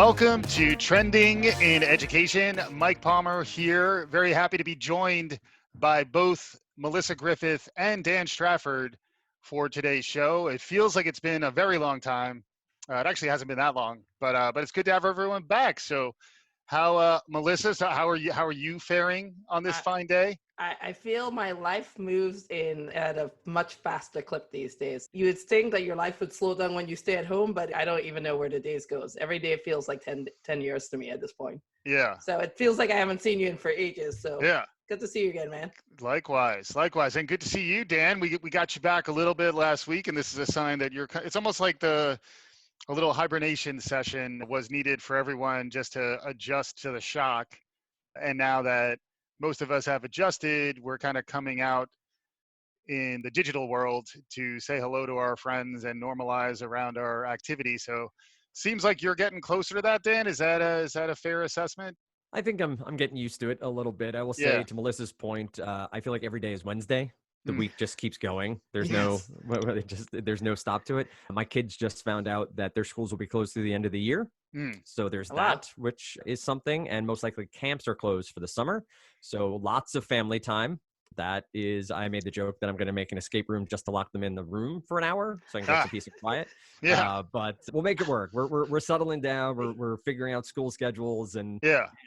Welcome to Trending in Education. Mike Palmer here. Very happy to be joined by both Melissa Griffith and Dan Strafford for today's show. It feels like it's been a very long time. It actually hasn't been that long, but it's good to have everyone back. So, Melissa? So how are you? How are you faring on this fine day? I feel my life moves in at a much faster clip these days. You would think that your life would slow down when you stay at home, but I don't even know where the days goes. Every day feels like 10 years to me at this point. Yeah. So it feels like I haven't seen you in for ages. So Yeah. good to see you again, man. Likewise, and good to see you, Dan. We got you back a little bit last week, and this is a sign that it's almost like a little hibernation session was needed for everyone just to adjust to the shock. And now that most of us have adjusted, we're kind of coming out in the digital world to say hello to our friends and normalize around our activity. So seems like you're getting closer to that, Dan. Is that a fair assessment? I think I'm getting used to it a little bit. I will say, to Melissa's point, I feel like every day is Wednesday. The week just keeps going. There's there's no stop to it. My kids just found out that their schools will be closed through the end of the year. So there's that, which is something. And most likely camps are closed for the summer. So lots of family time. That is, I made the joke that I'm going to make an escape room just to lock them in the room for an hour so I can get some peace and quiet. But we'll make it work. We're settling down. We're figuring out school schedules and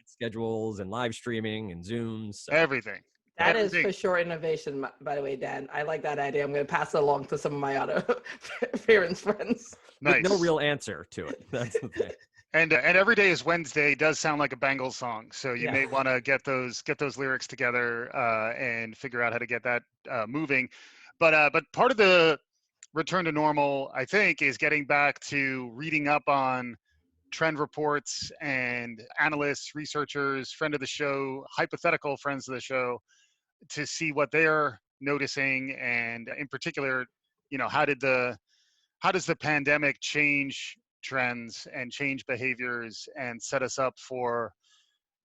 schedules and live streaming and Zooms. So. Everything. That is for sure innovation, by the way, Dan. I like that idea. I'm going to pass it along to some of my other parents' friends. Nice. With no real answer to it. That's the thing. And every day is Wednesday does sound like a Bengals song, so you may want to get those lyrics together and figure out how to get that moving. But part of the return to normal, I think, is getting back to reading up on trend reports and analysts, researchers, friend of the show, hypothetical friends of the show, to see what they're noticing, and in particular, how does the pandemic change trends and change behaviors and set us up for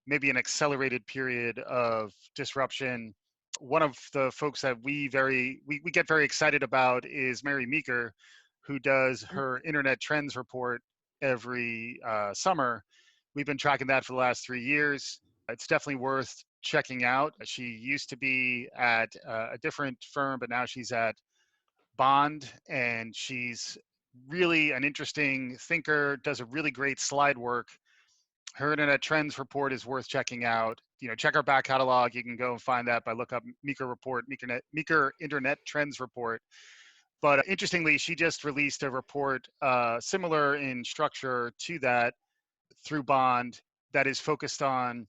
maybe an accelerated period of disruption. One of the folks that we get very excited about is Mary Meeker, who does her internet trends report every summer. We've been tracking that for the last 3 years. It's definitely worth checking out. She used to be at a different firm, but now she's at Bond, and she's really an interesting thinker, does a really great slide work. Her internet trends report is worth checking out. Check our back catalog. You can go and find that by look up Meeker report, Meeker internet trends report. But interestingly, she just released a report similar in structure to that through Bond that is focused on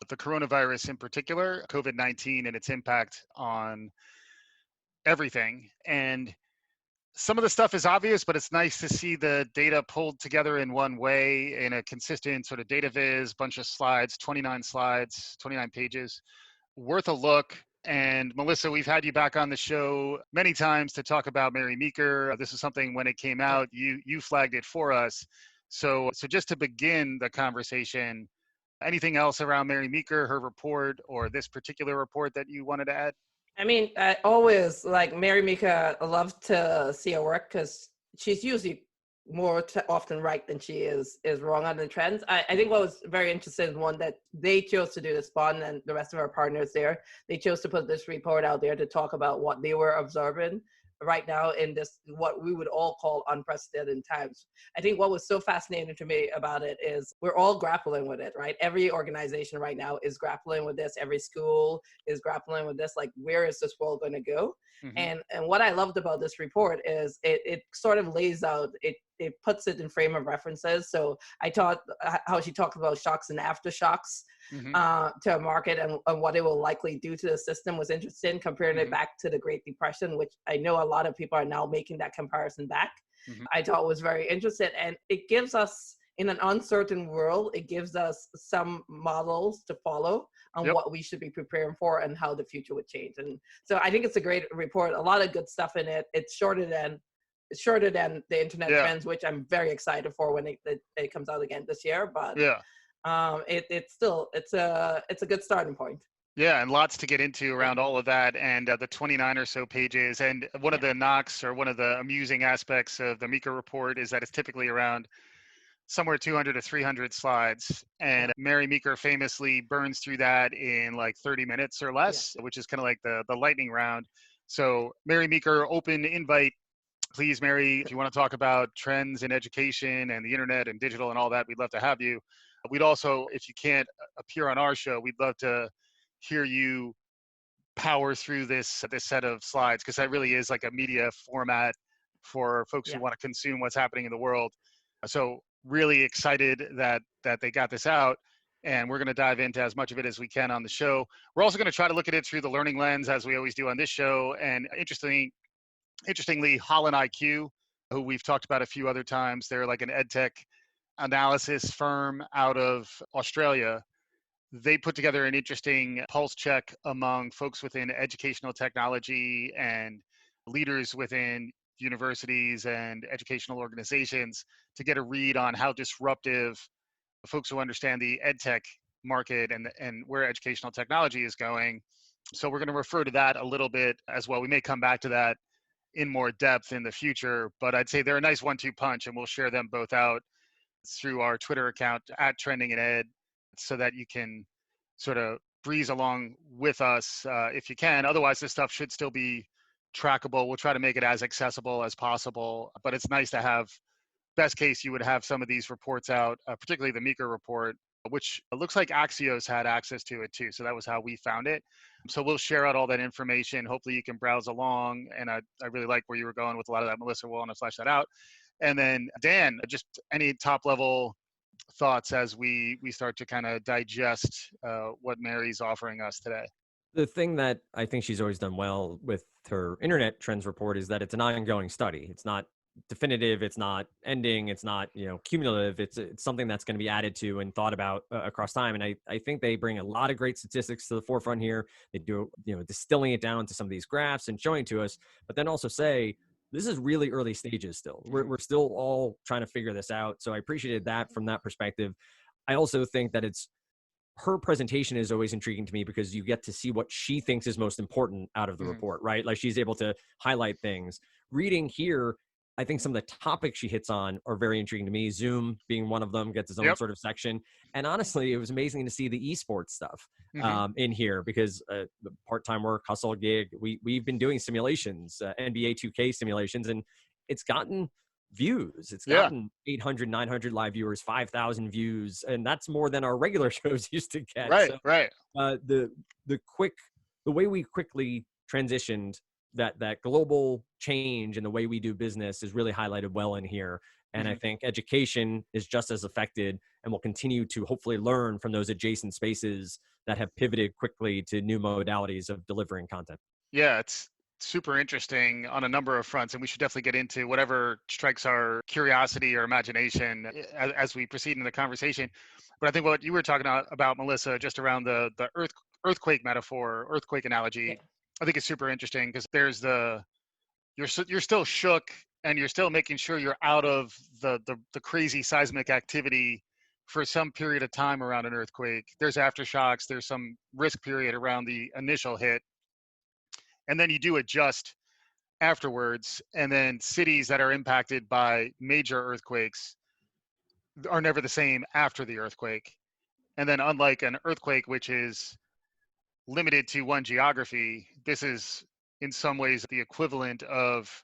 the coronavirus in particular, COVID-19, and its impact on everything. And some of the stuff is obvious, but it's nice to see the data pulled together in one way in a consistent sort of data viz, bunch of slides, 29 pages, worth a look. And Melissa, we've had you back on the show many times to talk about Mary Meeker. This is something when it came out, you flagged it for us. So just to begin the conversation, anything else around Mary Meeker, her report, or this particular report that you wanted to add? I mean, I always, like Mary Meeker, I love to see her work because she's usually more often right than she is wrong on the trends. I think what was very interesting is one that they chose to do this, Bond and the rest of our partners there. They chose to put this report out there to talk about what they were observing right now in this, what we would all call unprecedented times. I think what was so fascinating to me about it is we're all grappling with it, right? Every organization right now is grappling with this. Every school is grappling with this. Like, where is this world going to go? Mm-hmm. And what I loved about this report is it sort of lays out, it puts it in frame of references. So I thought how she talked about shocks and aftershocks to a market and what it will likely do to the system was interesting, comparing it back to the Great Depression, which I know a lot of people are now making that comparison back. I thought was very interesting. And it gives us, in an uncertain world, it gives us some models to follow on what we should be preparing for and how the future would change. And so I think it's a great report, a lot of good stuff in it. It's shorter than the internet trends, which I'm very excited for when it comes out again this year. But it's a good starting point. Yeah, and lots to get into around all of that, and the 29 or so pages. And one of the knocks, or one of the amusing aspects of the Meeker report, is that it's typically around somewhere 200 to 300 slides. And Mary Meeker famously burns through that in like 30 minutes or less, which is kind of like the lightning round. So Mary Meeker, open invite. Please, Mary, if you want to talk about trends in education and the internet and digital and all that, we'd love to have you. We'd also, if you can't appear on our show, we'd love to hear you power through this set of slides, because that really is like a media format for folks who want to consume what's happening in the world. So really excited that they got this out, and we're going to dive into as much of it as we can on the show. We're also going to try to look at it through the learning lens, as we always do on this show. And interestingly, Holland IQ, who we've talked about a few other times, they're like an ed tech analysis firm out of Australia. They put together an interesting pulse check among folks within educational technology and leaders within universities and educational organizations to get a read on how disruptive folks who understand the ed tech market and where educational technology is going. So we're going to refer to that a little bit as well. We may come back to that in more depth in the future, but I'd say they're a nice 1-2 punch, and we'll share them both out through our Twitter account at Trending in Ed, so that you can sort of breeze along with us if you can. Otherwise, this stuff should still be trackable. We'll try to make it as accessible as possible, but it's nice to have, best case, you would have some of these reports out, particularly the Meeker report, which looks like Axios had access to it too. So that was how we found it. So we'll share out all that information. Hopefully you can browse along. And I really like where you were going with a lot of that. Melissa will want to flesh that out. And then Dan, just any top level thoughts as we start to kind of digest what Mary's offering us today. The thing that I think she's always done well with her internet trends report is that it's an ongoing study. It's not definitive, it's not ending, it's not, cumulative. It's something that's going to be added to and thought about across time. And I think they bring a lot of great statistics to the forefront here. They do, distilling it down into some of these graphs and showing to us, but then also say, this is really early stages still. We're still all trying to figure this out. So I appreciated that from that perspective. I also think that her presentation is always intriguing to me because you get to see what she thinks is most important out of the report, right? Like she's able to highlight things. Reading here, I think some of the topics she hits on are very intriguing to me. Zoom being one of them, gets its own sort of section. And honestly, it was amazing to see the esports stuff in here, because the part-time work, hustle gig, we've been doing simulations, NBA 2K simulations, and it's gotten views. It's gotten 800, 900 live viewers, 5,000 views. And that's more than our regular shows used to get. Right. The way we quickly transitioned that global change in the way we do business is really highlighted well in here. And I think education is just as affected and will continue to hopefully learn from those adjacent spaces that have pivoted quickly to new modalities of delivering content. Yeah, it's super interesting on a number of fronts, and we should definitely get into whatever strikes our curiosity or imagination as we proceed in the conversation. But I think what you were talking about, Melissa, just around the earthquake metaphor, earthquake analogy, I think it's super interesting, because there's you're still shook, and you're still making sure you're out of the crazy seismic activity for some period of time around an earthquake. There's aftershocks, there's some risk period around the initial hit, and then you do adjust afterwards. And then cities that are impacted by major earthquakes are never the same after the earthquake. And then unlike an earthquake, which is limited to one geography, this is in some ways the equivalent of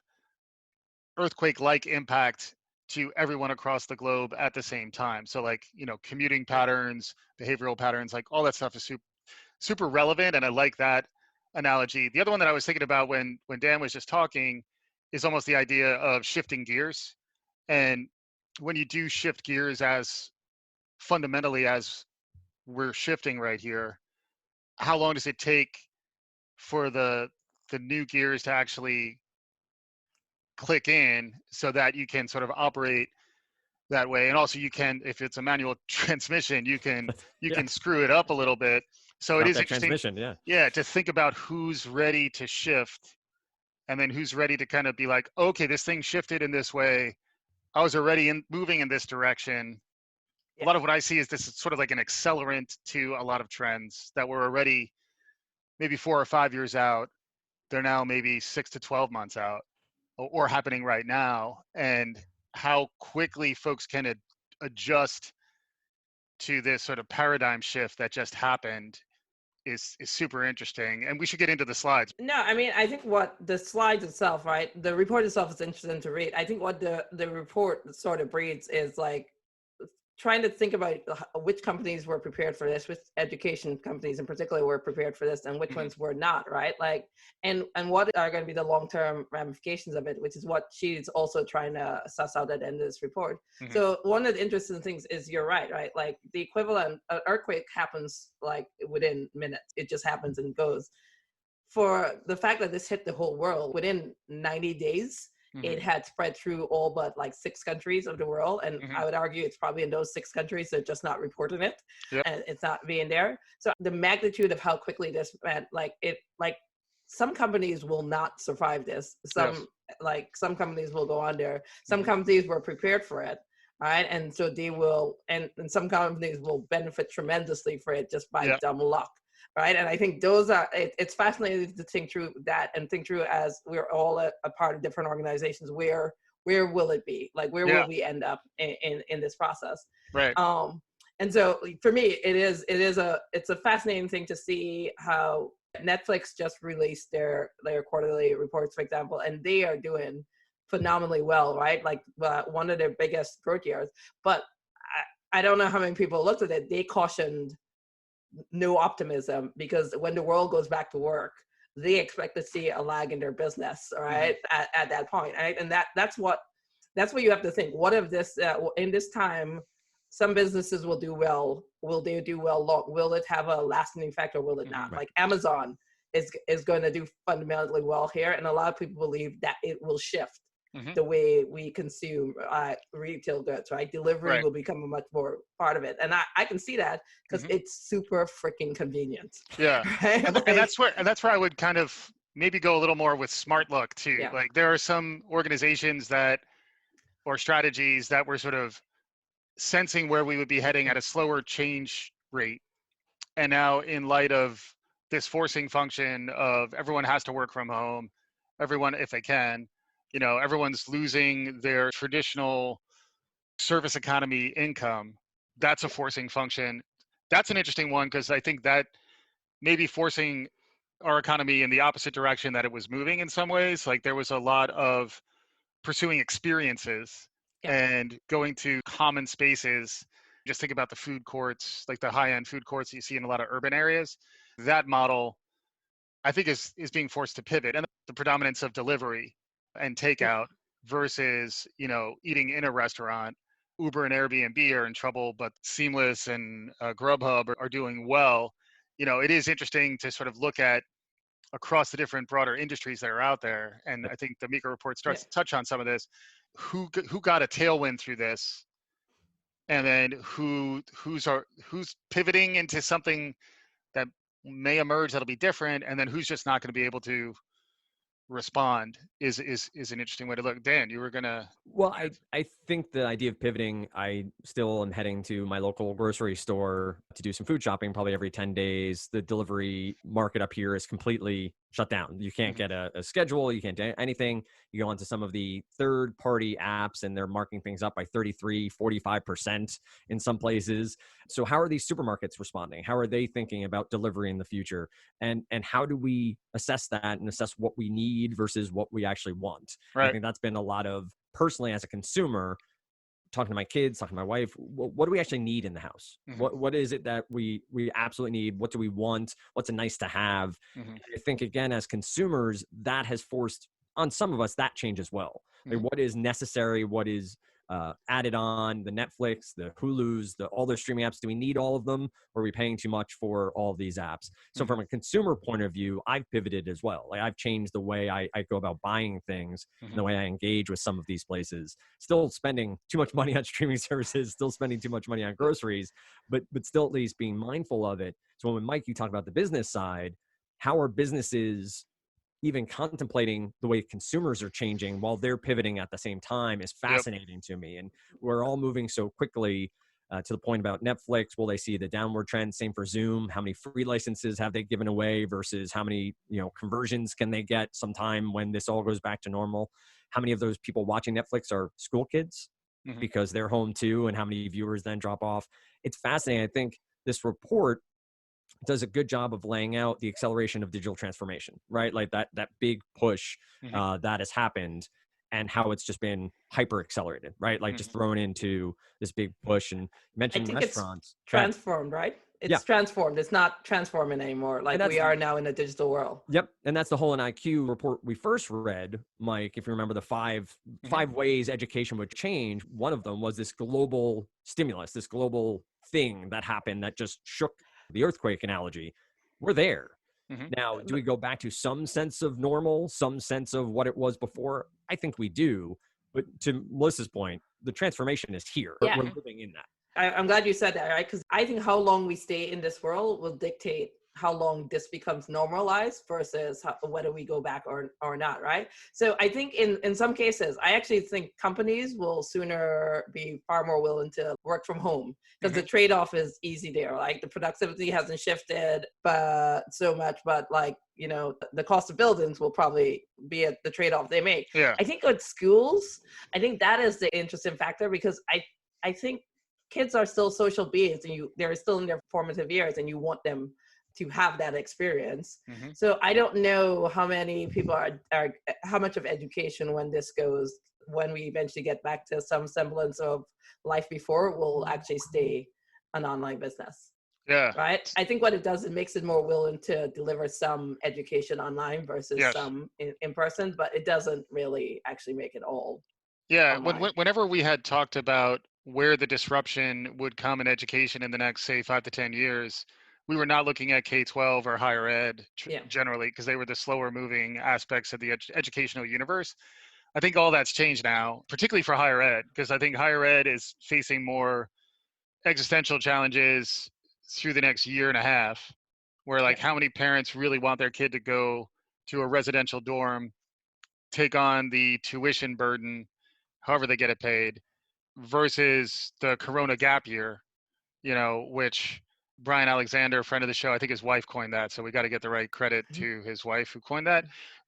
earthquake-like impact to everyone across the globe at the same time. So like, commuting patterns, behavioral patterns, like all that stuff is super relevant. And I like that analogy. The other one that I was thinking about when Dan was just talking is almost the idea of shifting gears. And when you do shift gears as fundamentally as we're shifting right here, how long does it take for the new gears to actually click in so that you can sort of operate that way? And also you can, if it's a manual transmission, you can screw it up a little bit. So it is interesting to think about who's ready to shift, and then who's ready to kind of be like, okay, this thing shifted in this way, I was already moving in this direction. A lot of what I see is this is sort of like an accelerant to a lot of trends that were already maybe 4 or 5 years out. They're now maybe 6 to 12 months out, or happening right now. And how quickly folks can adjust to this sort of paradigm shift that just happened is super interesting. And we should get into the slides. No, I mean, I think what the slides itself, right? The report itself is interesting to read. I think what the report sort of breeds is like trying to think about which companies were prepared for this, which education companies in particular were prepared for this, and which ones were not, right? Like, and what are going to be the long-term ramifications of it, which is what she's also trying to suss out at the end of this report. So one of the interesting things is you're right? Like the equivalent, an earthquake happens like within minutes. It just happens and goes. For the fact that this hit the whole world within 90 days, it had spread through all but like 6 countries of the world. And I would argue it's probably in those 6 countries, they're just not reporting it. And it's not being there. So the magnitude of how quickly this went, like some companies will not survive this. Some companies will go under. Some companies were prepared for it. All right. And so they will, and some companies will benefit tremendously for it just by dumb luck. Right. And I think those are, it's fascinating to think through that and think through as we're all a part of different organizations. Where will it be? Like, where will we end up in this process? Right. And so for me, it's a fascinating thing to see how Netflix just released their quarterly reports, for example, and they are doing phenomenally well, right? Like one of their biggest growth years. But I don't know how many people looked at it. They cautioned no optimism, because when the world goes back to work, they expect to see a lag in their business, right? At that point, right? And that's what you have to think. What if this in this time, some businesses will do well? Will they do well long? Will it have a lasting effect, or will it not? Like Amazon is going to do fundamentally well here, and a lot of people believe that it will shift the way we consume retail goods, right? Delivery will become a much more part of it. And I can see that because it's super freaking convenient. Yeah. Right? And that's where I would kind of maybe go a little more with smart look too. Yeah. Like there are some organizations or strategies that were sort of sensing where we would be heading at a slower change rate. And now in light of this forcing function of everyone has to work from home, everyone, if they can, everyone's losing their traditional service economy income. That's a forcing function. That's an interesting one, because I think that may be forcing our economy in the opposite direction that it was moving in some ways. Like there was a lot of pursuing experiences and going to common spaces. Just think about the food courts, like the high-end food courts that you see in a lot of urban areas. That model, I think, is being forced to pivot. And the predominance of delivery and takeout versus, eating in a restaurant. Uber and Airbnb are in trouble, but Seamless and Grubhub are doing well. It is interesting to sort of look at across the different broader industries that are out there. And I think the Meeker report starts to touch on some of this. Who got a tailwind through this? And then who's pivoting into something that may emerge that'll be different, and then who's just not going to be able to respond is an interesting way to look. Dan, you were gonna. Well, I think the idea of pivoting, I still am heading to my local grocery store to do some food shopping probably every 10 days. The delivery market up here is completely shut down. You can't get a schedule. You can't do anything. You go onto some of the third-party apps and they're marking things up by 33, 45% in some places. So how are these supermarkets responding? How are they thinking about delivery in the future? And how do we assess that and assess what we need versus what we actually want? Right. I think that's been a lot of, personally as a consumer, talking to my kids, talking to my wife, what do we actually need in the house? What is it that we absolutely need? What do we want? What's a nice to have? I think, again, as consumers, that has forced on some of us that change as well. Like what is necessary? What is added on? The Netflix, the Hulus, all those streaming apps, do we need all of them? Or are we paying too much for all of these apps? So from a consumer point of view, I've pivoted as well. Like I've changed the way I go about buying things and the way I engage with some of these places. Still spending too much money on streaming services, still spending too much money on groceries, but still at least being mindful of it. So when Mike, you talk about the business side, how are businesses even contemplating the way consumers are changing while they're pivoting at the same time is fascinating to me. And we're all moving so quickly to the point about Netflix. Will they see the downward trend? Same for Zoom. How many free licenses have they given away versus how many, conversions can they get sometime when this all goes back to normal? How many of those people watching Netflix are school kids? because they're home too, and how many viewers then drop off. It's fascinating. I think this report does a good job of laying out the acceleration of digital transformation, right? Like that big push that has happened, and how it's just been hyper accelerated, right? Like just thrown into this big push. And you mentioned I think restaurants. it's transformed, right? It's transformed. It's not transforming anymore. Like we are now in a digital world. Yep. And that's the whole IQ report we first read, Mike, if you remember the five ways education would change. One of them was this global stimulus, this global thing that happened that just shook the earthquake analogy. We're there. Now, do we go back to some sense of normal, some sense of what it was before? I think we do. But to Melissa's point, the transformation is here. Yeah. We're living in that. I'm glad you said that, right? Because I think how long we stay in this world will dictate how long this becomes normalized versus whether we go back or not, right? So I think in some cases, I actually think companies will sooner be far more willing to work from home, because the trade-off is easy there. Like the productivity hasn't shifted but so much, but like, you know, the cost of buildings will probably be the trade-off they make. Yeah. I think with schools, I think that is the interesting factor, because I think kids are still social beings, and they're still in their formative years, and you want them to have that experience. So I don't know how many people are how much of education, when we eventually get back to some semblance of life before, will actually stay an online business. Yeah. Right. I think what it does, it makes it more willing to deliver some education online versus some in person, but it doesn't really actually make it all. Yeah. Whenever we had talked about where the disruption would come in education in the next, say, 5 to 10 years, we were not looking at K-12 or higher ed generally, because they were the slower moving aspects of the educational universe. I think all that's changed now, particularly for higher ed, because I think higher ed is facing more existential challenges through the next year and a half, where like how many parents really want their kid to go to a residential dorm, take on the tuition burden, however they get it paid, versus the Corona gap year, you know, which Brian Alexander, friend of the show, I think his wife coined that. So we got to get the right credit to his wife who coined that.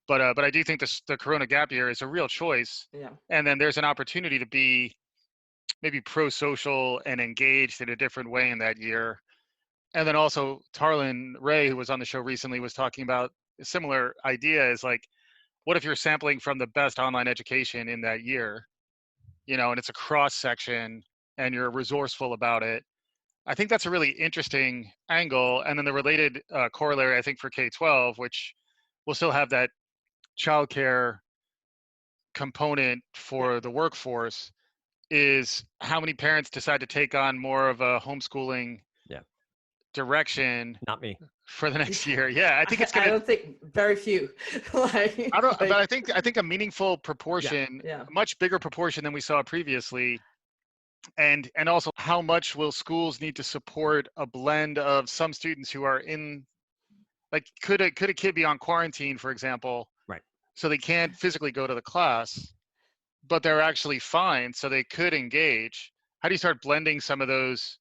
But I do think the Corona gap year is a real choice. Yeah. And then there's an opportunity to be maybe pro-social and engaged in a different way in that year. And then also Tarlin Ray, who was on the show recently, was talking about a similar idea, is like, what if you're sampling from the best online education in that year, you know, and it's a cross section and you're resourceful about it. I think that's a really interesting angle. And then the related corollary, I think, for K-12, which will still have that childcare component for the workforce, is how many parents decide to take on more of a homeschooling direction. Not me. For the next year. Yeah, I think it's gonna. I don't think very few. I don't, but I think a meaningful proportion, a much bigger proportion than we saw previously. And also, how much will schools need to support a blend of some students who are in, like, could a kid be on quarantine, for example, right? So they can't physically go to the class, but they're actually fine, so they could engage. How do you start blending some of those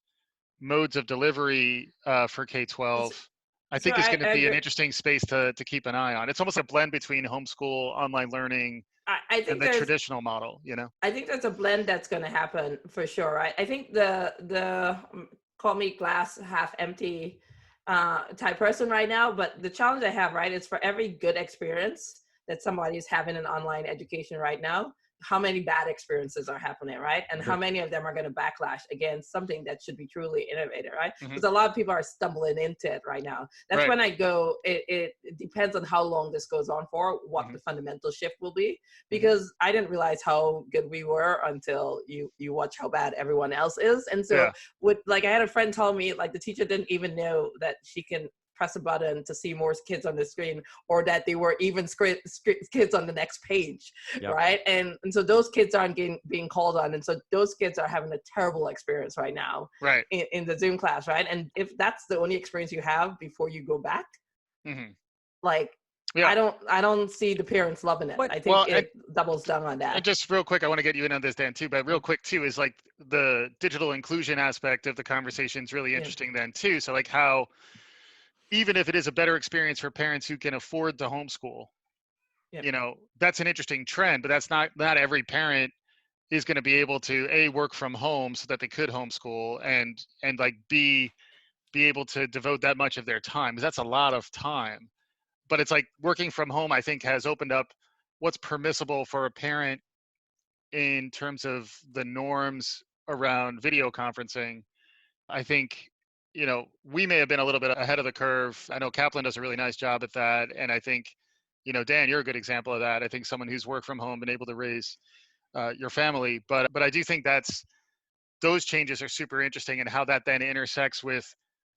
modes of delivery for K-12? I think it's going to be an interesting space to keep an eye on. It's almost a blend between homeschool, online learning, I think and the traditional model, you know? I think there's a blend that's going to happen for sure. I think the call me glass half empty type person right now, but the challenge I have, right, is for every good experience that somebody is having in online education right now, how many bad experiences are happening, right? And how many of them are going to backlash against something that should be truly innovative, right? Because a lot of people are stumbling into it right now. That's when I go, it depends on how long this goes on for, what the fundamental shift will be. Because I didn't realize how good we were until you watch how bad everyone else is. And so I had a friend tell me, like, the teacher didn't even know that she can press a button to see more kids on the screen, or that they were even kids on the next page, right? And so those kids aren't being called on, and so those kids are having a terrible experience right now, right, in the Zoom class, right? And if that's the only experience you have before you go back, like, I don't see the parents loving it. I think it doubles down on that. And just real quick, I want to get you in on this, Dan, too, but real quick too, is like the digital inclusion aspect of the conversation is really interesting then too. So like how, even if it is a better experience for parents who can afford to homeschool, you know, that's an interesting trend, but that's not every parent is going to be able to A, work from home so that they could homeschool, and like B, be able to devote that much of their time, because that's a lot of time. But it's like working from home, I think, has opened up what's permissible for a parent in terms of the norms around video conferencing. I think, we may have been a little bit ahead of the curve. I know Kaplan does a really nice job at that. And I think, Dan, you're a good example of that. I think someone who's worked from home, been able to raise your family. But I do think those changes are super interesting, and how that then intersects with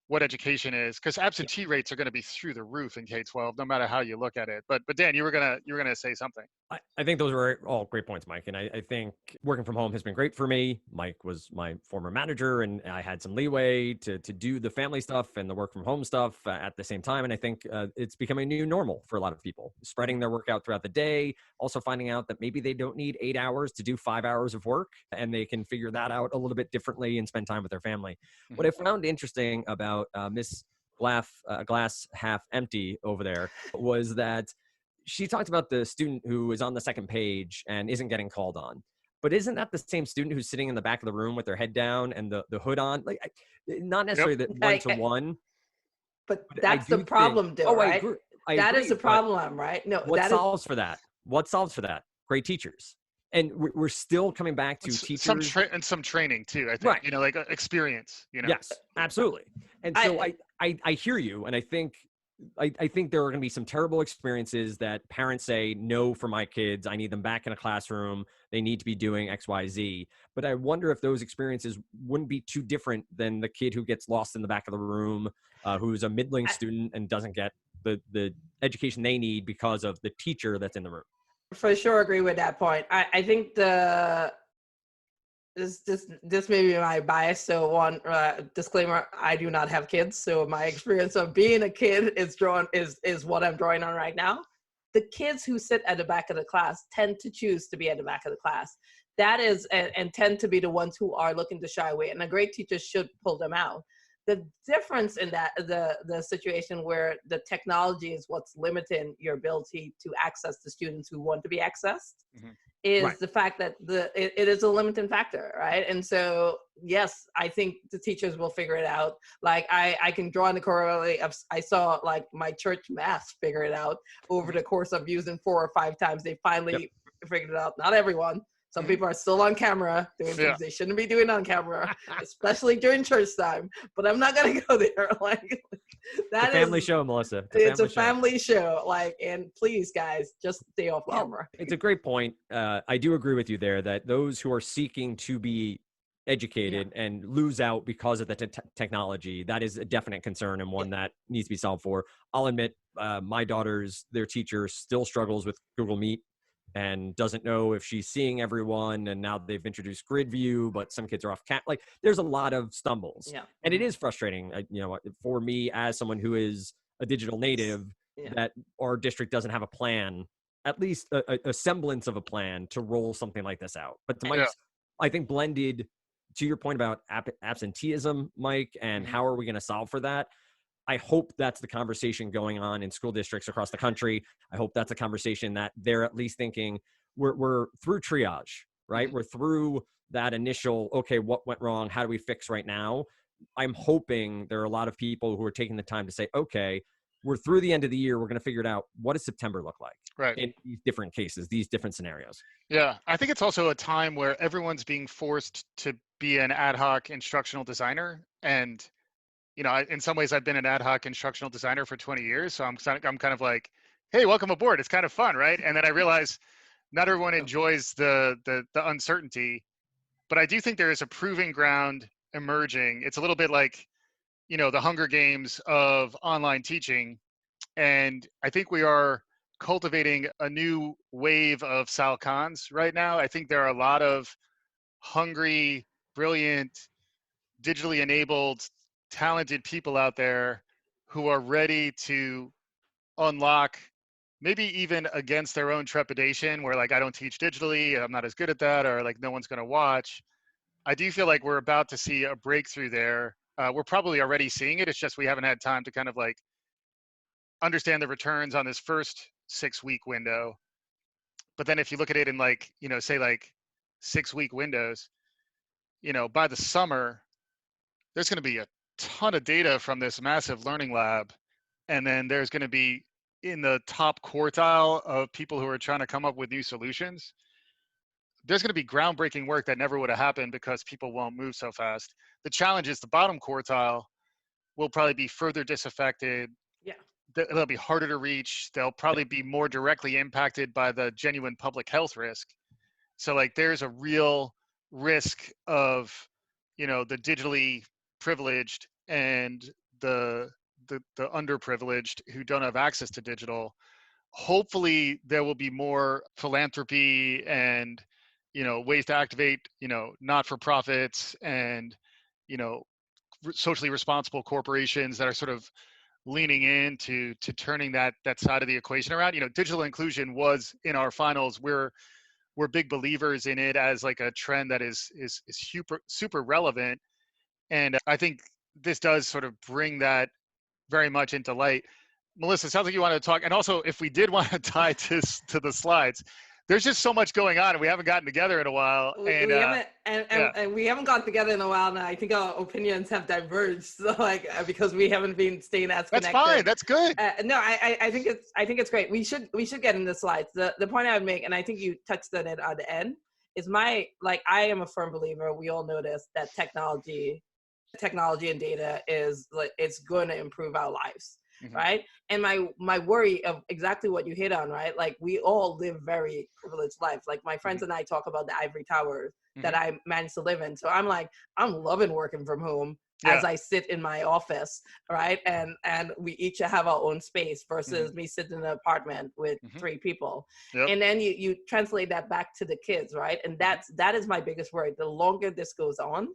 what education is, because absentee rates are going to be through the roof in K-12, no matter how you look at it. But Dan, you were gonna say something. I think those were all great points, Mike. And I think working from home has been great for me. Mike was my former manager, and I had some leeway to do the family stuff and the work from home stuff at the same time. And I think it's becoming a new normal for a lot of people, spreading their work out throughout the day, also finding out that maybe they don't need 8 hours to do 5 hours of work, and they can figure that out a little bit differently and spend time with their family. Mm-hmm. What I found interesting about Miss Glass half empty over there was that she talked about the student who is on the second page and isn't getting called on. But isn't that the same student who's sitting in the back of the room with their head down and the hood on? Like, not necessarily that one-to-one. But that's the problem, right? That is the problem, right? No, what solves for that? What solves for that? Great teachers. And we're still coming back to teachers. Some training too, I think, right. Like experience, Yes, absolutely. And so I hear you. And I think there are going to be some terrible experiences that parents say, no, for my kids, I need them back in a classroom. They need to be doing X, Y, Z. But I wonder if those experiences wouldn't be too different than the kid who gets lost in the back of the room, who's a middling student and doesn't get the education they need because of the teacher that's in the room. For sure, agree with that point. I think this may be my bias. So one disclaimer: I do not have kids, so my experience of being a kid is what I'm drawing on right now. The kids who sit at the back of the class tend to choose to be at the back of the class. That is, and tend to be the ones who are looking to shy away. And a great teacher should pull them out. The difference in that, the situation where the technology is what's limiting your ability to access the students who want to be accessed, mm-hmm. is right. The fact that it is a limiting factor, right? And so, yes, I think the teachers will figure it out. Like I can draw on the correlate of, I saw like my church mass figure it out over the course of using 4 or 5 times. They finally figured it out. Not everyone. Some people are still on camera doing things they shouldn't be doing on camera, especially during church time. But I'm not gonna go there. Like that is a family show, Melissa. It's a family show. Like, and please, guys, just stay off camera. It's a great point. I do agree with you there that those who are seeking to be educated and lose out because of the technology, that is a definite concern and one that needs to be solved for. I'll admit, my their teacher still struggles with Google Meet and doesn't know if she's seeing everyone. And now they've introduced grid view, but some kids are off like there's a lot of stumbles. Yeah. And it is frustrating, for me as someone who is a digital native, that our district doesn't have a plan, at least a semblance of a plan to roll something like this out. But to Mike's, I think blended to your point about absenteeism, Mike, and how are we going to solve for that? I hope that's the conversation going on in school districts across the country. I hope that's a conversation that they're at least thinking we're through triage, right? Mm-hmm. We're through that initial, okay, what went wrong? How do we fix right now? I'm hoping there are a lot of people who are taking the time to say, okay, we're through the end of the year. We're going to figure it out. What does September look like? Right. In these different cases, these different scenarios. Yeah. I think it's also a time where everyone's being forced to be an ad hoc instructional designer. And in some ways, I've been an ad hoc instructional designer for 20 years. So I'm kind of like, hey, welcome aboard. It's kind of fun, right? And then I realize not everyone enjoys the uncertainty. But I do think there is a proving ground emerging. It's a little bit like, the Hunger Games of online teaching. And I think we are cultivating a new wave of Sal Khans right now. I think there are a lot of hungry, brilliant, digitally enabled, talented people out there who are ready to unlock, maybe even against their own trepidation, where like, I don't teach digitally, I'm not as good at that, or like no one's going to watch. I do feel like we're about to see a breakthrough there. We're probably already seeing it. It's just we haven't had time to kind of like understand the returns on this first 6-week window. But then if you look at it in like, say like 6-week windows, by the summer, there's going to be a ton of data from this massive learning lab. And then there's going to be in the top quartile of people who are trying to come up with new solutions. There's going to be groundbreaking work that never would have happened because people won't move so fast. The challenge is the bottom quartile will probably be further disaffected. Yeah. They'll be harder to reach. They'll probably be more directly impacted by the genuine public health risk. So like there's a real risk of, the digitally privileged and the underprivileged who don't have access to digital. Hopefully there will be more philanthropy and, ways to activate, not-for-profits and, socially responsible corporations that are sort of leaning into turning that side of the equation around. Digital inclusion was in our finals. We're big believers in it as like a trend that is super relevant. And I think this does sort of bring that very much into light. Melissa, it sounds like you want to talk. And also, if we did want to tie to the slides, there's just so much going on and we haven't gotten together in a while. And we haven't gotten together in a while now. I think our opinions have diverged. So because we haven't been staying as connected. That's fine. That's good. No, I think it's great. We should get into the slides. The point I would make, and I think you touched on it at the end, is I am a firm believer. We all know this, that technology and data is it's going to improve our lives. Mm-hmm. Right. And my worry of exactly what you hit on, right? Like we all live very privileged lives. Like my friends and I talk about the ivory towers that I managed to live in. So I'm loving working from home as I sit in my office. Right. And we each have our own space versus me sitting in an apartment with 3 people. Yep. And then you translate that back to the kids. Right. And that is my biggest worry. The longer this goes on,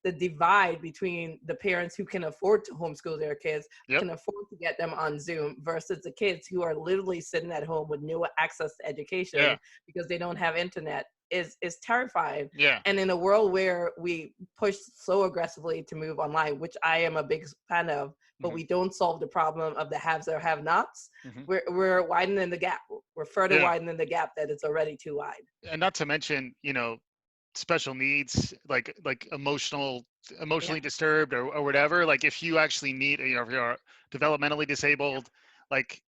the divide between the parents who can afford to homeschool their kids, can afford to get them on Zoom versus the kids who are literally sitting at home with no access to education because they don't have internet is terrifying. Yeah. And in a world where we push so aggressively to move online, which I am a big fan of, but we don't solve the problem of the haves or have-nots, we're widening the gap. We're further widening the gap that it's already too wide. And not to mention, special needs, like emotionally disturbed or whatever. Like if you actually need, if you're developmentally disabled, like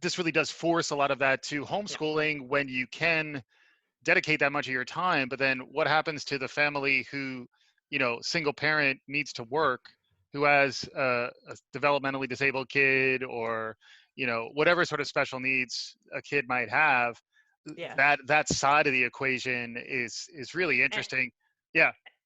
this really does force a lot of that to homeschooling when you can dedicate that much of your time. But then what happens to the family who, single parent needs to work, who has a developmentally disabled kid or, whatever sort of special needs a kid might have? That side of the equation is really interesting.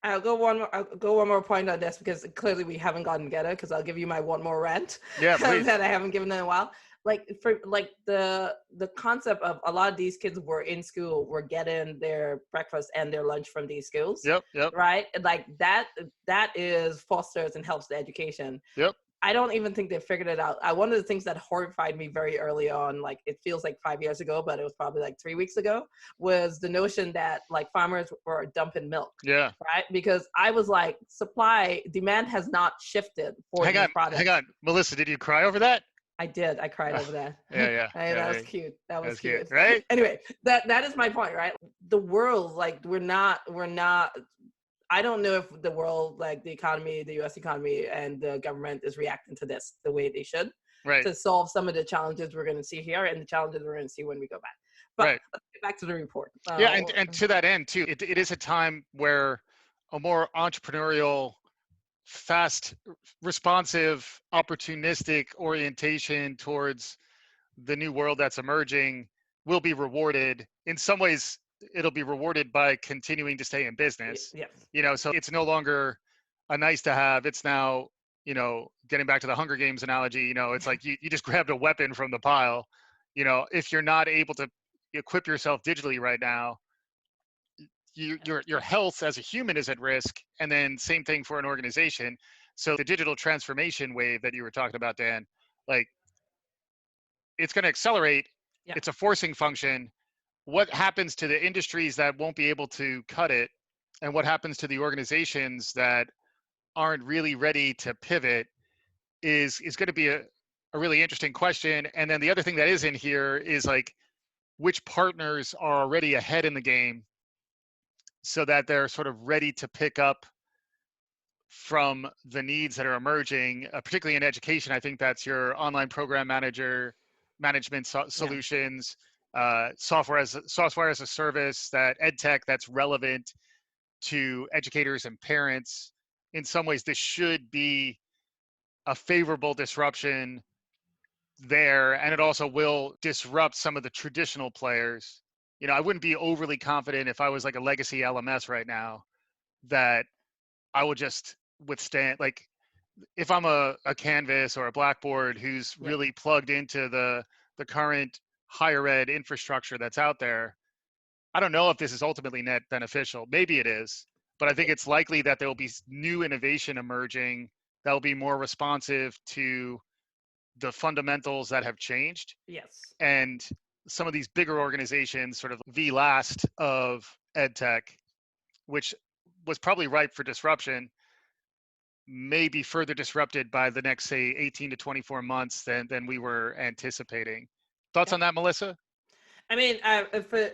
I'll go one more point on this because clearly we haven't gotten together, because I'll give you my one more rant that I haven't given in a while. The concept of a lot of these kids were in school, were getting their breakfast and their lunch from these schools. Yep. Right? Like that is fosters and helps the education. Yep. I don't even think they figured it out. One of the things that horrified me very early on, like it feels like 5 years ago, but it was probably like 3 weeks ago, was the notion that like farmers were dumping milk. Yeah. Right? Because I was like, demand has not shifted for these products. Hang on. Melissa, did you cry over that? I did. I cried over that. That was cute. That was cute. Right? Anyway, that is my point, right? The world, like we're not I don't know if the world, like the economy, the U.S. economy and the government is reacting to this the way they should to solve some of the challenges we're going to see here and the challenges we're going to see when we go back. But let's get back to the report. And to that end, too, it is a time where a more entrepreneurial, fast, responsive, opportunistic orientation towards the new world that's emerging will be rewarded. In some ways, it'll be rewarded by continuing to stay in business. Yes. So it's no longer a nice to have. It's now, getting back to the Hunger Games analogy, it's like you just grabbed a weapon from the pile. If you're not able to equip yourself digitally right now, your health as a human is at risk. And then same thing for an organization. So the digital transformation wave that you were talking about, Dan, like it's going to accelerate. Yeah. It's a forcing function. What happens to the industries that won't be able to cut it, and what happens to the organizations that aren't really ready to pivot is going to be a really interesting question. And then the other thing that is in here is like, which partners are already ahead in the game so that they're sort of ready to pick up from the needs that are emerging, particularly in education. I think that's your online program management solutions, software as a service, that ed tech that's relevant to educators and parents. In some ways, this should be a favorable disruption there, and it also will disrupt some of the traditional players. I wouldn't be overly confident if I was like a legacy LMS right now that I would just withstand, like, if I'm a Canvas or a Blackboard who's really plugged into the current higher ed infrastructure that's out there. I don't know if this is ultimately net beneficial. Maybe it is, but I think it's likely that there will be new innovation emerging that will be more responsive to the fundamentals that have changed. Yes. And some of these bigger organizations, sort of the last of ed tech, which was probably ripe for disruption, may be further disrupted by the next, say, 18 to 24 months than we were anticipating. Thoughts on that, Melissa? I mean,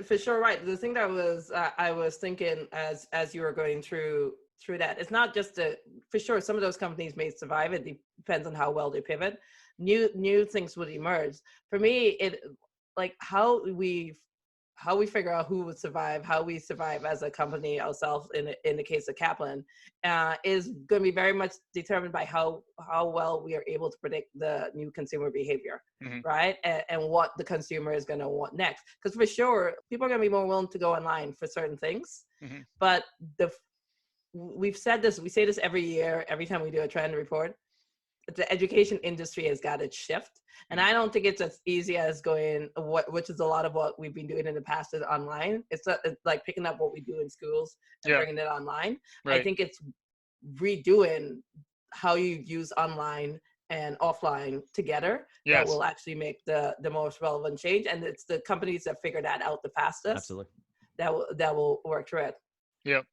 for sure, right. The thing that I was thinking as you were going through that, it's not just for sure, some of those companies may survive. It depends on how well they pivot. New things would emerge. For me, it like how we figure out who would survive, how we survive as a company ourselves in the case of Kaplan, is going to be very much determined by how well we are able to predict the new consumer behavior, right? And what the consumer is going to want next. Because for sure, people are going to be more willing to go online for certain things. But we say this every year, every time we do a trend report. The education industry has got to shift. And I don't think it's as easy as going, which is a lot of what we've been doing in the past is online. It's like picking up what we do in schools and bringing it online. Right. I think it's redoing how you use online and offline together that will actually make the most relevant change. And it's the companies that figure that out the fastest. Absolutely. That will work through it. Yep.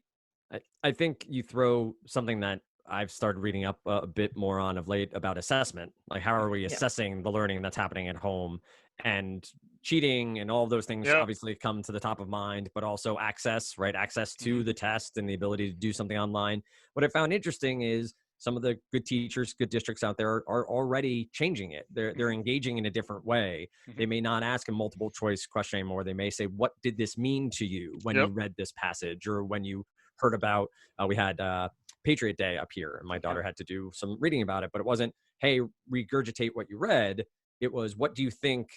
I think you throw something that I've started reading up a bit more on of late about assessment. Like, how are we assessing the learning that's happening at home? And cheating and all of those things obviously come to the top of mind, but also access, right? Access to the test and the ability to do something online. What I found interesting is some of the good teachers, good districts out there are already changing it. They're engaging in a different way. They may not ask a multiple choice question anymore. They may say, what did this mean to you when you read this passage, or when you heard about, we had Patriot Day up here, and my daughter had to do some reading about it, but it wasn't, hey, regurgitate what you read. It was, what do you think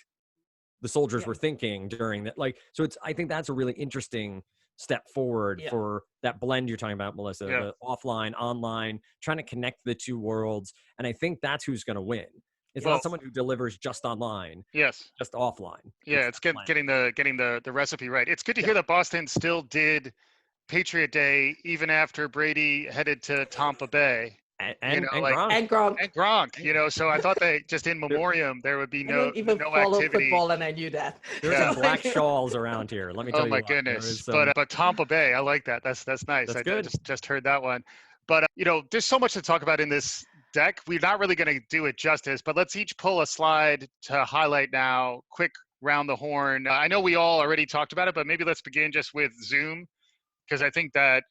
the soldiers were thinking during that? Like, so I think that's a really interesting step forward for that blend you're talking about, Melissa, the offline, online, trying to connect the two worlds. And I think that's who's going to win. It's not someone who delivers just online, just offline. It's getting the recipe right. It's good to hear that Boston still did Patriot Day even after Brady headed to Tampa Bay. And Gronk. So I thought that just in memoriam there would be no even follow football, and I knew that. There's some black shawls around here. Let me tell you. Oh my goodness! But Tampa Bay, I like that. That's nice. That's good. I just heard that one. But there's so much to talk about in this deck. We're not really going to do it justice. But let's each pull a slide to highlight now. Quick round the horn. I know we all already talked about it, but maybe let's begin just with Zoom, because I think that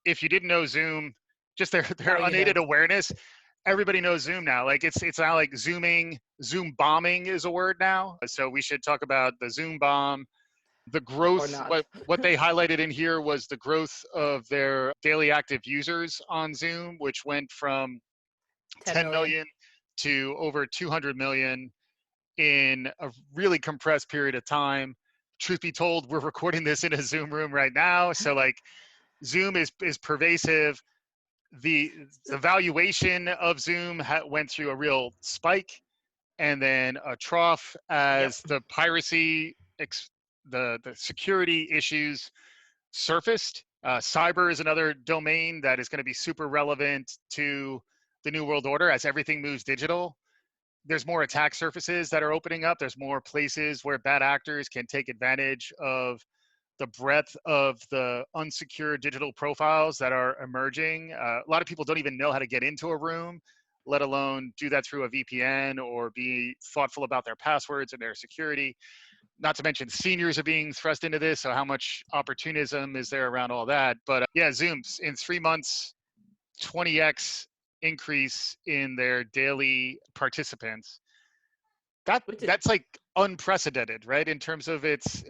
if you didn't know Zoom, just their unaided awareness, everybody knows Zoom now. Like it's now like Zoom bombing is a word now. So we should talk about the Zoom bomb, the growth. What they highlighted in here was the growth of their daily active users on Zoom, which went from 10 million to over 200 million in a really compressed period of time. Truth be told, we're recording this in a Zoom room right now. So like Zoom is pervasive. The valuation of Zoom went through a real spike and then a trough as the piracy, the security issues surfaced. Cyber is another domain that is going to be super relevant to the New World Order as everything moves digital. There's more attack surfaces that are opening up. There's more places where bad actors can take advantage of the breadth of the unsecured digital profiles that are emerging. A lot of people don't even know how to get into a room, let alone do that through a VPN or be thoughtful about their passwords and their security. not to mention seniors are being thrust into this. So how much opportunism is there around all that? But yeah, Zoom's in 3 months, 20x increase in their daily participants. That's like unprecedented, right? In terms of its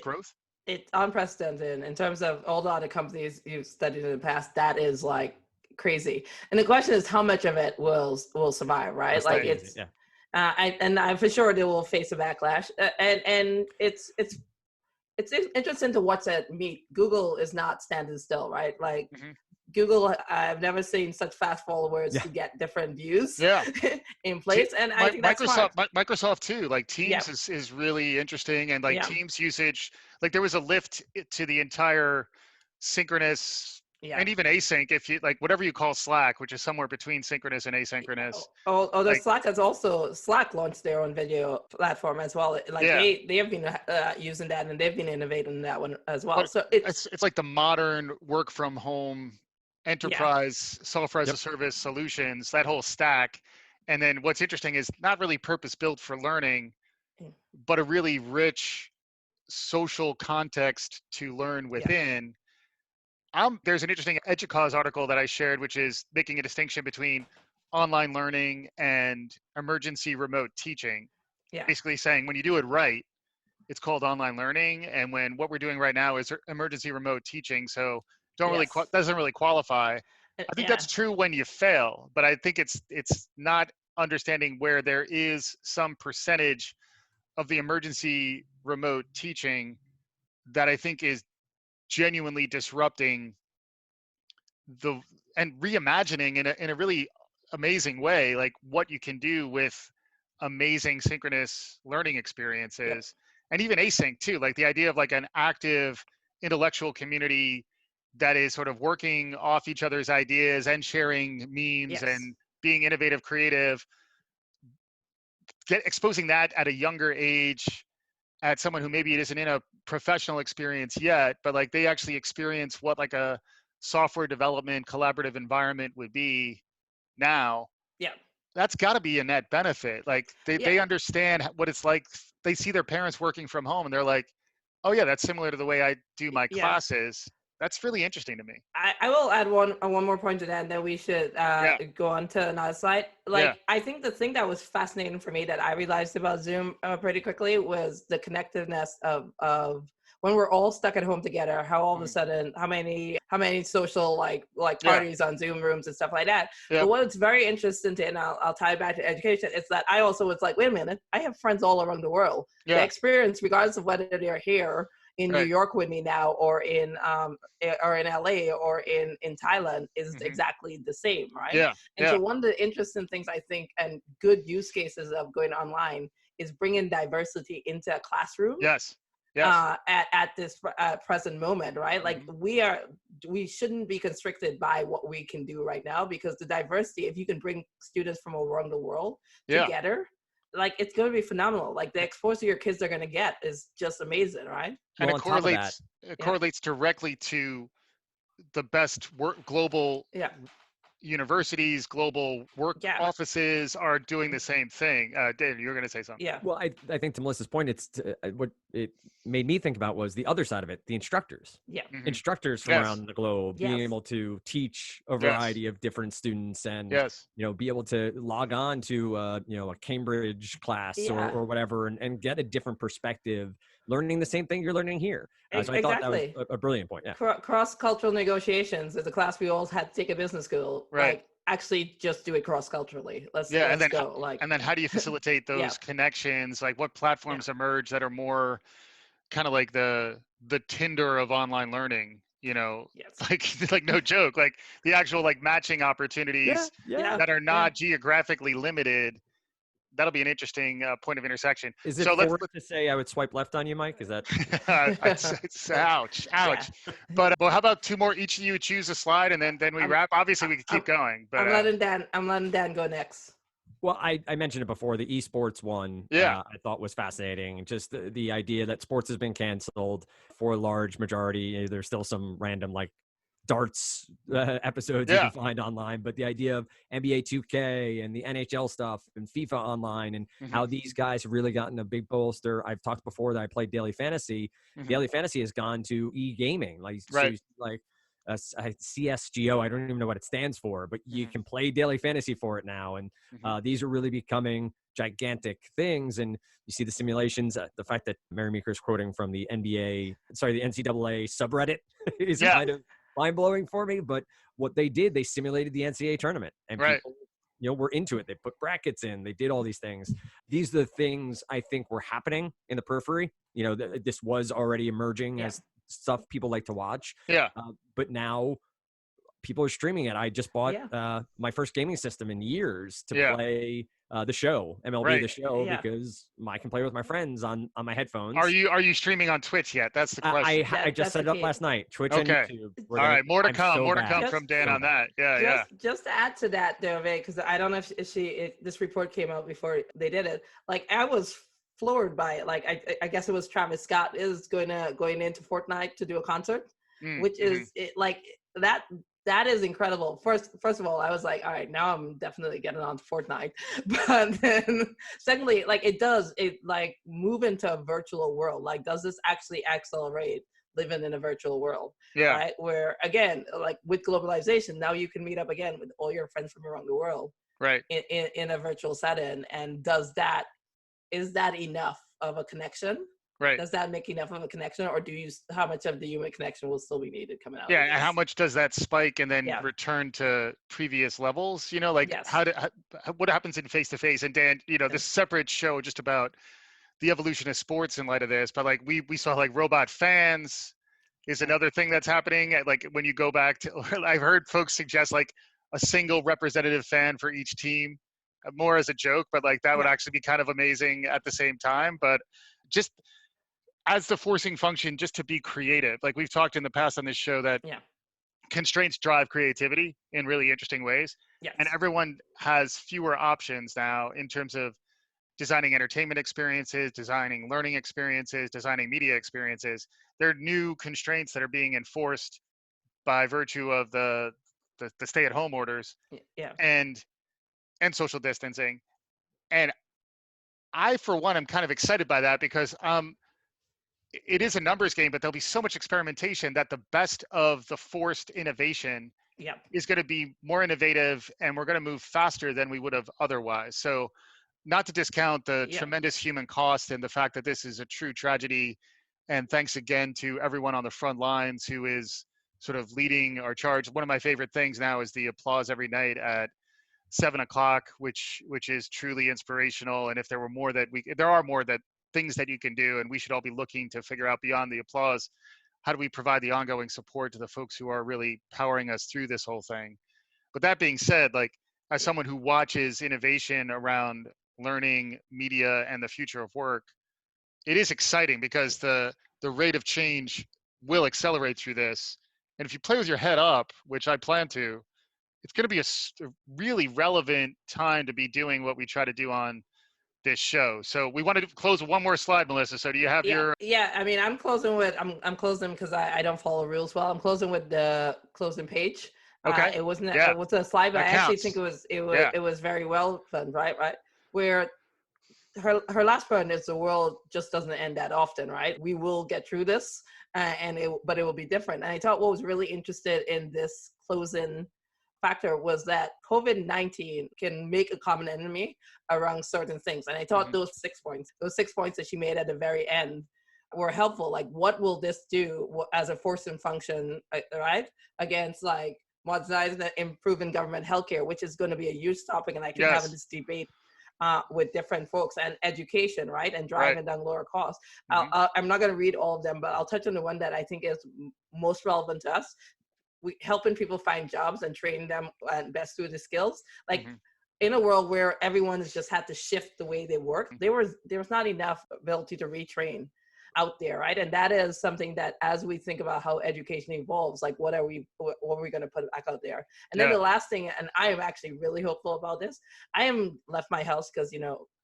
growth. It's unprecedented in terms of all the other companies you've studied in the past. That is like crazy. And the question is how much of it will survive, right? That's Like crazy, it's, yeah. I'm for sure they will face a backlash. And it's interesting to watch that meet. Google is not standing still, right? Like Google, I've never seen such fast followers to get different views in place. And I think that's smart. Microsoft too, like Teams is really interesting. And like Teams usage, like there was a lift to the entire synchronous and even async, if you like whatever you call Slack, which is somewhere between synchronous and asynchronous. Although like, Slack launched their own video platform as well. Like they have been using that, and they've been innovating that one as well. So it's like the modern work from home enterprise software as a service solutions, that whole stack. And then what's interesting is not really purpose built for learning, but a really rich social context to learn within. There's an interesting EDUCAUSE article that I shared, which is making a distinction between online learning and emergency remote teaching. Basically saying when you do it right, it's called online learning. And when what we're doing right now is emergency remote teaching. So doesn't really qualify. I think that's true when you fail, but I think it's not understanding where there is some percentage of the emergency remote teaching that I think is genuinely disrupting and reimagining in a really amazing way, like what you can do with amazing synchronous learning experiences and even async too, like the idea of like an active intellectual community that is sort of working off each other's ideas and sharing memes and being innovative, creative, exposing that at a younger age at someone who maybe it isn't in a professional experience yet, but like they actually experience what like a software development collaborative environment would be now. That's got to be a net benefit. Like they understand what it's like. They see their parents working from home and they're like, oh yeah, that's similar to the way I do my classes. That's really interesting to me. I will add one more point to that, and then we should go on to another slide. Like, I think the thing that was fascinating for me that I realized about Zoom pretty quickly was the connectiveness of when we're all stuck at home together, how all of a sudden, how many social like parties on Zoom rooms and stuff like that. But what's very interesting to, and I'll tie it back to education, is that I also was like, wait a minute, I have friends all around the world. The experience, regardless of whether they're here in New York with me now, or in LA, or in Thailand, is exactly the same, right? So one of the interesting things I think, and good use cases of going online, is bringing diversity into a classroom. At this present moment, right? Like we shouldn't be constricted by what we can do right now, because the diversity, if you can bring students from around the world together, like it's going to be phenomenal. Like the exposure your kids are going to get is just amazing, right? And it correlates directly to the best global universities, global work offices are doing the same thing. David, you were going to say something. Well, I think to Melissa's point, what it made me think about was the other side of it, the instructors. Instructors from around the globe being able to teach a variety of different students and be able to log on to a Cambridge class or whatever and get a different perspective, learning the same thing you're learning here. So I thought that was a brilliant point. Cross-cultural negotiations is a class we all had to take at business school. Like, actually just do it cross-culturally. Let's go. And then how do you facilitate those connections? Like what platforms emerge that are more kind of like the Tinder of online learning, like no joke, like the actual like matching opportunities that are not geographically limited. That'll be an interesting point of intersection. Is it forward to say I would swipe left on you, Mike? Is that? It's ouch. But how about two more? Each of you choose a slide, and then we wrap. Obviously, we could keep going. But I'm letting Dan go next. Well, I mentioned it before. The esports one, I thought was fascinating. Just the idea that sports has been canceled for a large majority. There's still some random like darts episodes you can find online, but the idea of NBA 2K and the NHL stuff and FIFA Online and how these guys have really gotten a big bolster. I've talked before that I played Daily Fantasy. Daily Fantasy has gone to e-gaming, like so, like CSGO. I don't even know what it stands for, but you can play Daily Fantasy for it now, and these are really becoming gigantic things. And you see the simulations. The fact that Mary Meeker is quoting from the NCAA subreddit is kind of mind-blowing for me. But what they did, they simulated the NCAA tournament, and people, were into it. They put brackets in, they did all these things. These are the things I think were happening in the periphery. This was already emerging as stuff people like to watch. But now people are streaming it. I just bought my first gaming system in years to play the show, MLB The Show, because I can play with my friends on my headphones. Are you streaming on Twitch yet? That's the question. I just set it up last night. Twitch and YouTube. All right, more to come. More to come from Dan on that. Just to add to that, David, because I don't know if this report came out before they did it. Like, I was floored by it. Like, I guess it was Travis Scott is going into Fortnite to do a concert, which is that is incredible. First of all, I was like, all right, now I'm definitely getting on to Fortnite. But then secondly, like, it move into a virtual world. Like, does this actually accelerate living in a virtual world? Right? Where, again, like with globalization, now you can meet up again with all your friends from around the world. Right. In a virtual setting. And is that enough of a connection? Right. Does that make enough of a connection, or how much of the human connection will still be needed coming out? Yeah, and how much does that spike and then return to previous levels? What happens in face-to-face? And Dan, this separate show just about the evolution of sports in light of this, but like we saw like robot fans is another thing that's happening. Like when you go back to, I've heard folks suggest like a single representative fan for each team, more as a joke, but like that would actually be kind of amazing at the same time. But just as the forcing function, just to be creative. Like we've talked in the past on this show that constraints drive creativity in really interesting ways. Yes. And everyone has fewer options now in terms of designing entertainment experiences, designing learning experiences, designing media experiences. There are new constraints that are being enforced by virtue of the stay-at-home orders and social distancing. And I, for one, am kind of excited by that because it is a numbers game, but there'll be so much experimentation that the best of the forced innovation is going to be more innovative, and we're going to move faster than we would have otherwise. So not to discount the tremendous human cost and the fact that this is a true tragedy. And thanks again to everyone on the front lines who is sort of leading our charge. One of my favorite things now is the applause every night at 7:00, which is truly inspirational. And if there were more there are more things that you can do, and we should all be looking to figure out beyond the applause, how do we provide the ongoing support to the folks who are really powering us through this whole thing? But that being said, like as someone who watches innovation around learning, media, and the future of work, it is exciting because the rate of change will accelerate through this. And if you play with your head up, which I plan to, it's going to be a really relevant time to be doing what we try to do on this show. So we wanted to close with one more slide, Melissa. So do you have your? Yeah, I mean, I'm closing because I don't follow rules well. I'm closing with the closing page. Okay. It was a slide, but I actually think it was very well done, right? Where her last point is the world just doesn't end that often, right? We will get through this, but it will be different. And I thought what was really interested in this closing factor was that COVID-19 can make a common enemy around certain things. And I thought those 6 points that she made at the very end were helpful. Like, what will this do as a forcing function, right? Against like modernizing and improving government healthcare, which is going to be a huge topic. And I can have this debate with different folks, and education, right? And driving down lower costs. I'm not going to read all of them, but I'll touch on the one that I think is most relevant to us. Helping people find jobs and training them and best through the skills. Like in a world where everyone has just had to shift the way they work, there was not enough ability to retrain out there, right? And that is something that as we think about how education evolves, like what are we going to put back out there? And then the last thing, and I am actually really hopeful about this, I am left my house because,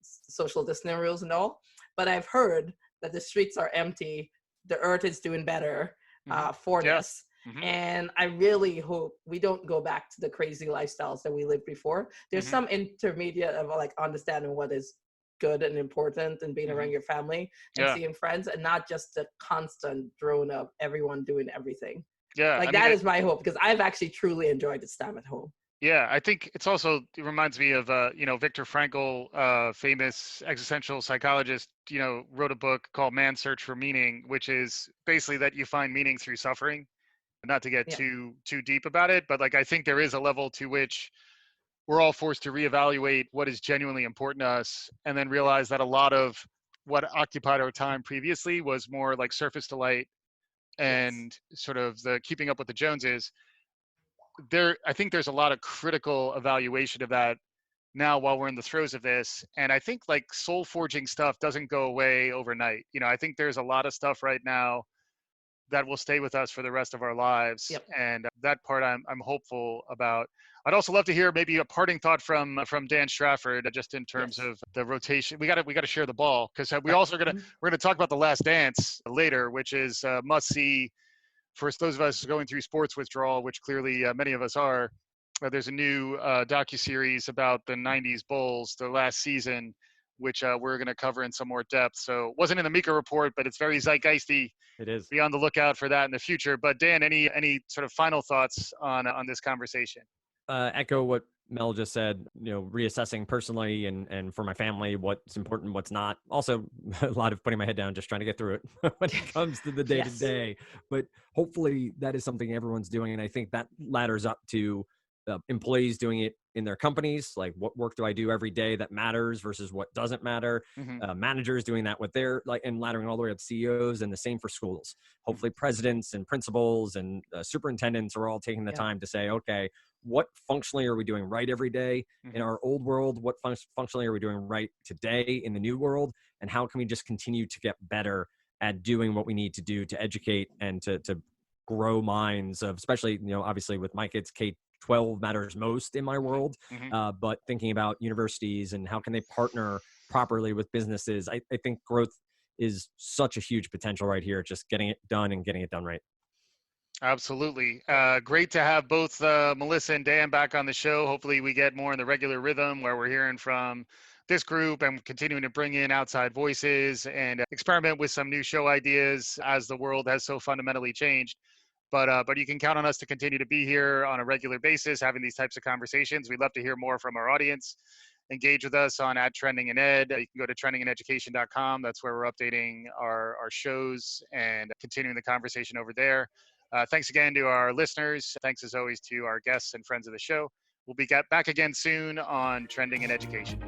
social distancing rules and all, but I've heard that the streets are empty, the earth is doing better for this. Mm-hmm. And I really hope we don't go back to the crazy lifestyles that we lived before. There's Mm-hmm. some intermediate of like understanding what is good and important and being around your family and seeing friends, and not just the constant drone of everyone doing everything. Yeah. Like that is my hope, because I've actually truly enjoyed this time at home. Yeah, I think it's also, it reminds me of, Viktor Frankl, famous existential psychologist, wrote a book called Man's Search for Meaning, which is basically that you find meaning through suffering. Not to get too deep about it, but like, I think there is a level to which we're all forced to reevaluate what is genuinely important to us, and then realize that a lot of what occupied our time previously was more like surface delight and sort of the keeping up with the Joneses. I think there's a lot of critical evaluation of that now while we're in the throes of this. And I think like soul forging stuff doesn't go away overnight. I think there's a lot of stuff right now that will stay with us for the rest of our lives. And that part I'm hopeful about. I'd also love to hear maybe a parting thought from Dan Strafford, just in terms of the rotation. We got to share the ball, because we're going to talk about The Last Dance later, which is must see for those of us going through sports withdrawal, which clearly many of us are. There's a new docuseries about the 90s Bulls, the last season, which we're going to cover in some more depth. So it wasn't in the Meeker report, but it's very zeitgeisty. It is. Be on the lookout for that in the future. But Dan, any sort of final thoughts on this conversation? Echo what Mel just said, reassessing personally and for my family, what's important, what's not. Also, a lot of putting my head down, just trying to get through it when it comes to the day to day. But hopefully that is something everyone's doing. And I think that ladders up to employees doing it in their companies. Like, what work do I do every day that matters versus what doesn't matter? Managers doing that with their, and laddering all the way up to CEOs, and the same for schools. Hopefully presidents and principals and superintendents are all taking the time to say, okay, what functionally are we doing right every day in our old world? What functionally are we doing right today in the new world? And how can we just continue to get better at doing what we need to do to educate and to grow minds of, especially, obviously with my kids, K-12 matters most in my world, but thinking about universities and how can they partner properly with businesses. I think growth is such a huge potential right here, just getting it done and getting it done right. Absolutely. Great to have both Melissa and Dan back on the show. Hopefully we get more in the regular rhythm where we're hearing from this group and continuing to bring in outside voices and experiment with some new show ideas as the world has so fundamentally changed. But you can count on us to continue to be here on a regular basis, having these types of conversations. We'd love to hear more from our audience. Engage with us on @trendingined. You can go to trendingineducation.com. That's where we're updating our shows and continuing the conversation over there. Thanks again to our listeners. Thanks as always to our guests and friends of the show. We'll be back again soon on Trending in Education.